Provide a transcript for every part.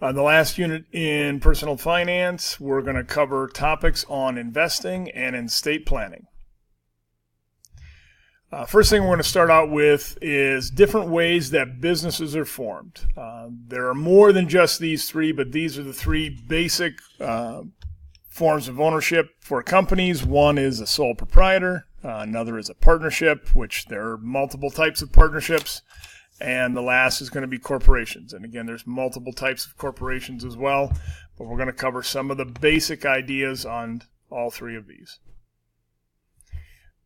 The last unit in personal finance, we're going to cover topics on investing and estate planning. First thing we're going to start out with is different ways that businesses are formed. There are more than just these three, but these are the three basic forms of ownership for companies. One is a sole proprietor, another is a partnership, which there are multiple types of partnerships, and the last is going to be corporations. And again, there's multiple types of corporations as well, but we're going to cover some of the basic ideas on all three of these.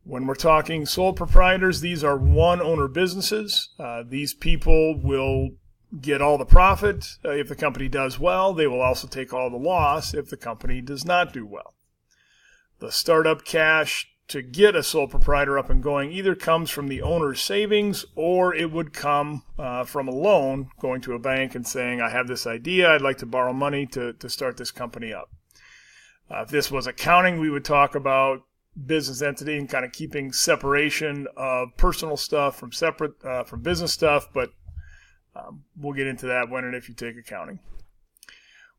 When we're talking sole proprietors, these are one-owner businesses. These people will get all the profit if the company does well. They will also take all the loss if the company does not do well. The startup cash to get a sole proprietor up and going either comes from the owner's savings, or it would come from a loan, going to a bank and saying, I have this idea, I'd like to borrow money to start this company up. If this was accounting, we would talk about business entity and kind of keeping separation of personal stuff from business stuff, but we'll get into that when and if you take accounting.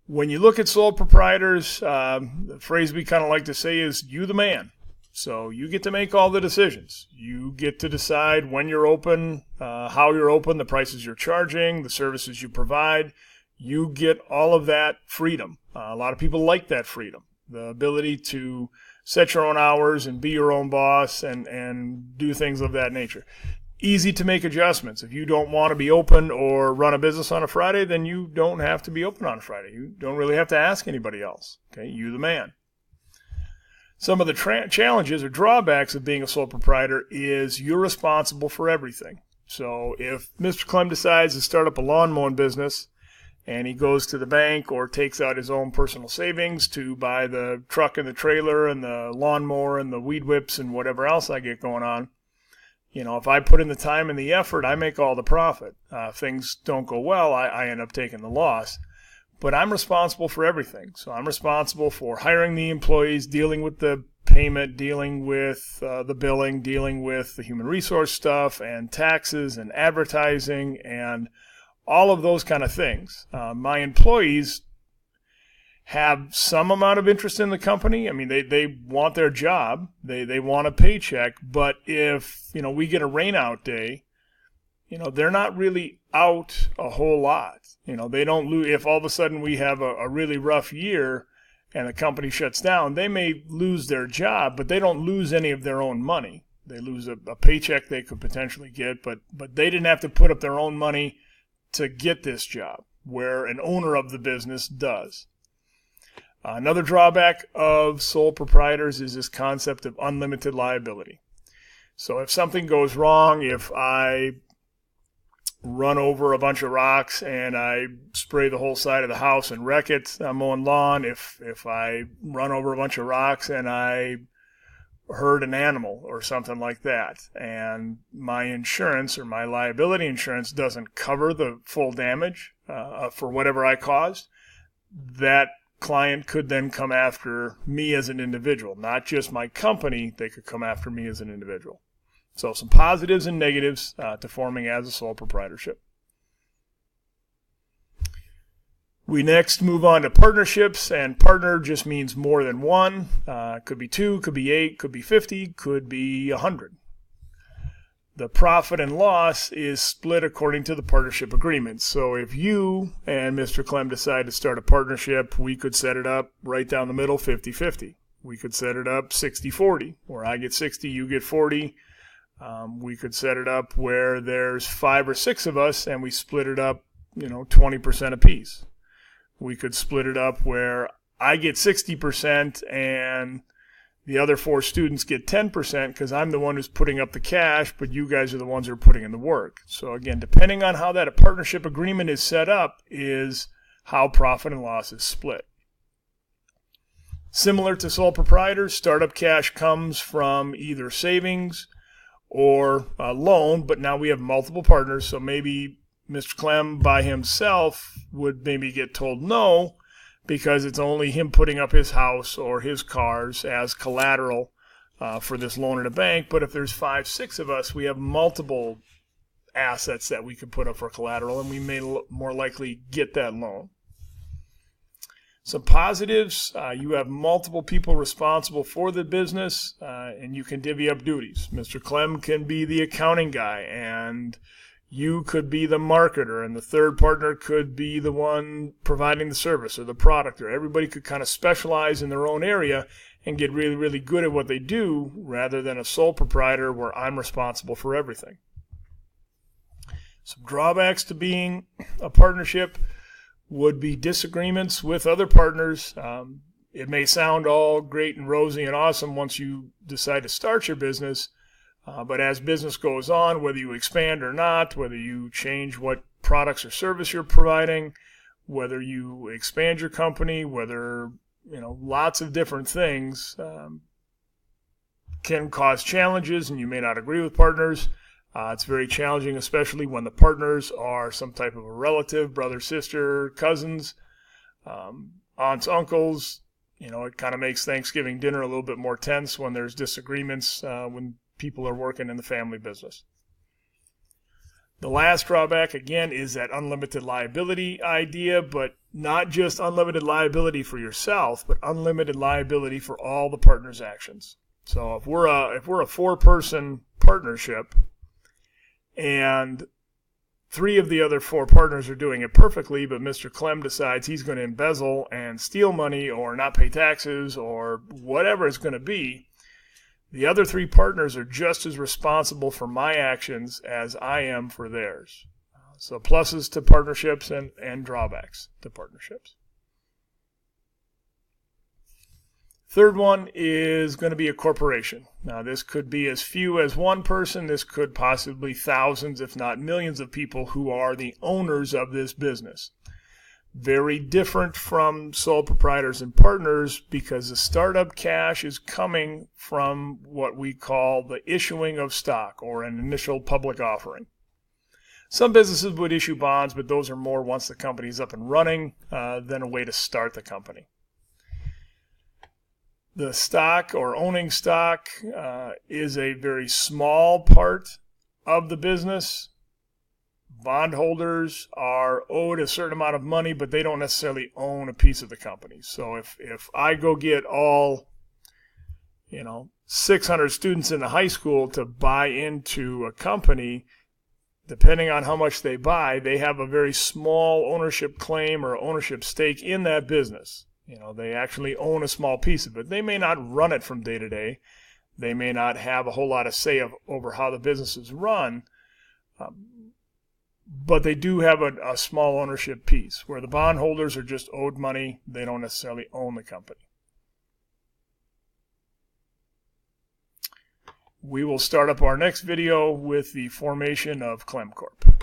When you look at sole proprietors, the phrase we kind of like to say is, you the man. So you get to make all the decisions. You get to decide when you're open, how you're open, the prices you're charging, the services you provide. You get all of that freedom. A lot of people like that freedom, the ability to set your own hours and be your own boss and do things of that nature. Easy to make adjustments. If you don't want to be open or run a business on a Friday, then you don't have to be open on a Friday. You don't really have to ask anybody else. Okay, you the man. Some of the challenges or drawbacks of being a sole proprietor is you're responsible for everything. So if Mr. Clem decides to start up a lawn mowing business and he goes to the bank or takes out his own personal savings to buy the truck and the trailer and the lawnmower and the weed whips and whatever else I get going on, if I put in the time and the effort, I make all the profit. If things don't go well, I end up taking the loss. But I'm responsible for everything. So I'm responsible for hiring the employees, dealing with the payment, dealing with the billing, dealing with the human resource stuff and taxes and advertising and all of those kind of things. My employees have some amount of interest in the company. I mean, they want their job. They want a paycheck. But if, we get a rainout day, they're not really out a whole lot. They don't lose. If all of a sudden we have a really rough year and the company shuts down, they may lose their job, but they don't lose any of their own money. They lose a paycheck they could potentially get, but they didn't have to put up their own money to get this job, where an owner of the business does. Another drawback of sole proprietors is this concept of unlimited liability. So if something goes wrong, if I run over a bunch of rocks and I spray the whole side of the house and wreck it, I'm mowing lawn. If I run over a bunch of rocks and I hurt an animal or something like that, and my insurance or my liability insurance doesn't cover the full damage for whatever I caused, that client could then come after me as an individual, not just my company. They could come after me as an individual. So some positives and negatives to forming as a sole proprietorship. We next move on to partnerships, and partner just means more than one. Could be 2, could be 8, could be 50, could be 100. The profit and loss is split according to the partnership agreement. So if you and Mr. Clem decide to start a partnership, we could set it up right down the middle, 50-50. We could set it up 60-40, where I get 60, you get 40. We could set it up where there's 5 or 6 of us and we split it up, 20% apiece. We could split it up where I get 60% and the other 4 students get 10% because I'm the one who's putting up the cash, but you guys are the ones who are putting in the work. So again, depending on how that partnership agreement is set up is how profit and loss is split. Similar to sole proprietors, startup cash comes from either savings or a loan, but now we have multiple partners, so maybe Mr. Clem by himself would maybe get told no because it's only him putting up his house or his cars as collateral for this loan at a bank. But if there's 5, 6 of us, we have multiple assets that we could put up for collateral, and we may more likely get that loan. Some positives, you have multiple people responsible for the business, and you can divvy up duties. Mr. Clem can be the accounting guy, and you could be the marketer, and the third partner could be the one providing the service or the product, or everybody could kind of specialize in their own area and get really, really good at what they do, rather than a sole proprietor where I'm responsible for everything. Some drawbacks to being a partnership would be disagreements with other partners. It may sound all great and rosy and awesome once you decide to start your business, but as business goes on, whether you expand or not, whether you change what products or service you're providing, whether you expand your company, whether, lots of different things can cause challenges, and you may not agree with partners. It's very challenging, especially when the partners are some type of a relative, brother, sister, cousins, aunts, uncles. It kind of makes Thanksgiving dinner a little bit more tense when there's disagreements when people are working in the family business. The last drawback, again, is that unlimited liability idea, but not just unlimited liability for yourself, but unlimited liability for all the partners' actions. So if we're a 4-person partnership, and 3 of the other 4 partners are doing it perfectly, but Mr. Clem decides he's going to embezzle and steal money or not pay taxes or whatever it's going to be, the other 3 partners are just as responsible for my actions as I am for theirs. So pluses to partnerships and drawbacks to partnerships. Third one is going to be a corporation. Now, this could be as few as 1 person. This could possibly thousands, if not millions of people who are the owners of this business. Very different from sole proprietors and partners, because the startup cash is coming from what we call the issuing of stock or an initial public offering. Some businesses would issue bonds, but those are more once the company is up and running than a way to start the company. The stock or owning stock is a very small part of the business. Bondholders are owed a certain amount of money, but they don't necessarily own a piece of the company. So if I go get all 600 students in the high school to buy into a company, depending on how much they buy, they have a very small ownership claim or ownership stake in that business. They actually own a small piece of it. They may not run it from day to day. They may not have a whole lot of say over how the business is run, but they do have a small ownership piece, where the bondholders are just owed money. They don't necessarily own the company. We will start up our next video with the formation of Clem Corp.